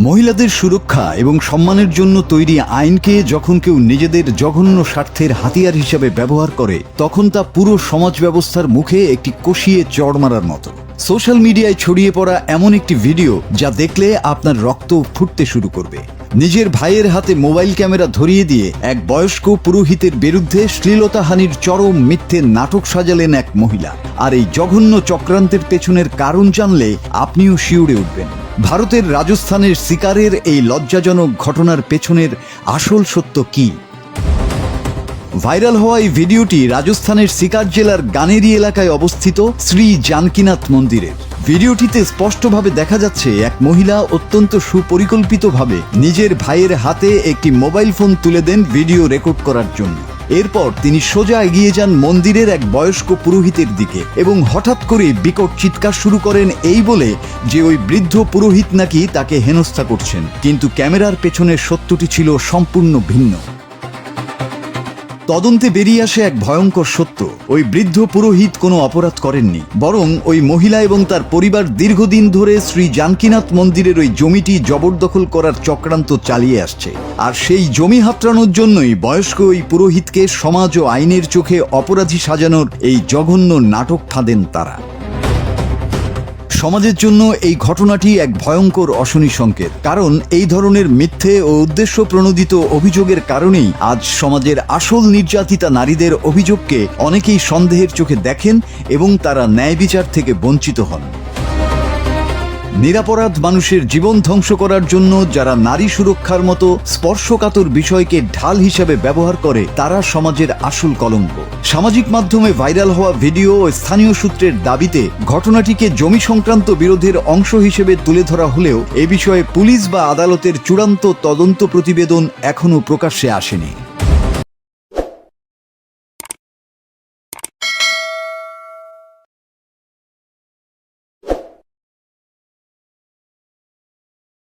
মহিলাদের সুরক্ষা এবং সম্মানের জন্য তৈরি আইনকে যখন কেউ নিজেদের জঘন্য স্বার্থের হাতিয়ার হিসেবে ব্যবহার করে, তখন তা পুরো সমাজ ব্যবস্থার মুখে একটি কষিয়ে চড় মারার মতো। সোশ্যাল মিডিয়ায় ছড়িয়ে পড়া এমন একটি ভিডিও যা দেখলে আপনার রক্ত ফুটতে শুরু করবে। নিজের ভাইয়ের হাতে মোবাইল ক্যামেরা ধরিয়ে দিয়ে এক বয়স্ক পুরোহিতের বিরুদ্ধে শ্লীলতাহানির চরম মিথ্যে নাটক সাজালেন এক মহিলা। আর এই জঘন্য চক্রান্তের পেছনের কারণ জানলে আপনিও শিউরে উঠবেন। ভারতের রাজস্থানের সিকারের এই লজ্জাজনক ঘটনার পেছনের আসল সত্য কি? ভাইরাল হওয়া এই ভিডিওটি রাজস্থানের সিকার জেলার গানেরি এলাকায় অবস্থিত শ্রী জানকীনাথ মন্দিরের। ভিডিওটিতে স্পষ্টভাবে দেখা যাচ্ছে এক মহিলা অত্যন্ত সুপরিকল্পিতভাবে নিজের ভাইয়ের হাতে একটি মোবাইল ফোন তুলে দেন ভিডিও রেকর্ড করার জন্য। এরপর তিনি সোজা এগিয়ে যান মন্দিরের এক বয়স্ক পুরোহিতের দিকে এবং হঠাৎ করে বিকট চিৎকার শুরু করেন এই বলে যে ওই বৃদ্ধ পুরোহিত নাকি তাকে হেনস্থা করছেন। কিন্তু ক্যামেরার পেছনের সত্যটি ছিল সম্পূর্ণ ভিন্ন। তদন্তে বেরিয়ে আসে এক ভয়ঙ্কর সত্য। ওই বৃদ্ধ পুরোহিত কোনো অপরাধ করেননি, বরং ওই মহিলা এবং তার পরিবার দীর্ঘদিন ধরে শ্রী জানকীনাথ মন্দিরের ওই জমিটি জবরদখল করার চক্রান্ত চালিয়ে আসছে। আর সেই জমি হাতড়ানোর জন্যই বয়স্ক ওই পুরোহিতকে সমাজ ও আইনের চোখে অপরাধী সাজানোর এই জঘন্য নাটক ফাঁদেন তারা। সমাজের জন্য এই ঘটনাটি এক ভয়ঙ্কর অশনি সংকেত, কারণ এই ধরনের মিথ্যে ও উদ্দেশ্য প্রণোদিত অভিযোগের কারণেই আজ সমাজের আসল নির্যাতিতা নারীদের অভিযোগকে অনেকেই সন্দেহের চোখে দেখেন এবং তারা ন্যায় বিচার থেকে বঞ্চিত হন। নিরপরাধ মানুষের জীবন ধ্বংস করার জন্য যারা নারী সুরক্ষার মতো স্পর্শকাতর বিষয়কে ঢাল হিসেবে ব্যবহার করে, তারা সমাজের আসল কলঙ্ক। সামাজিক মাধ্যমে ভাইরাল হওয়া ভিডিও ও স্থানীয় সূত্রের দাবিতে ঘটনাটিকে জমি সংক্রান্ত বিরোধের অংশ হিসেবে তুলে ধরা হলেও এ বিষয়ে পুলিশ বা আদালতের চূড়ান্ত তদন্ত প্রতিবেদন এখনও প্রকাশ্যে আসেনি।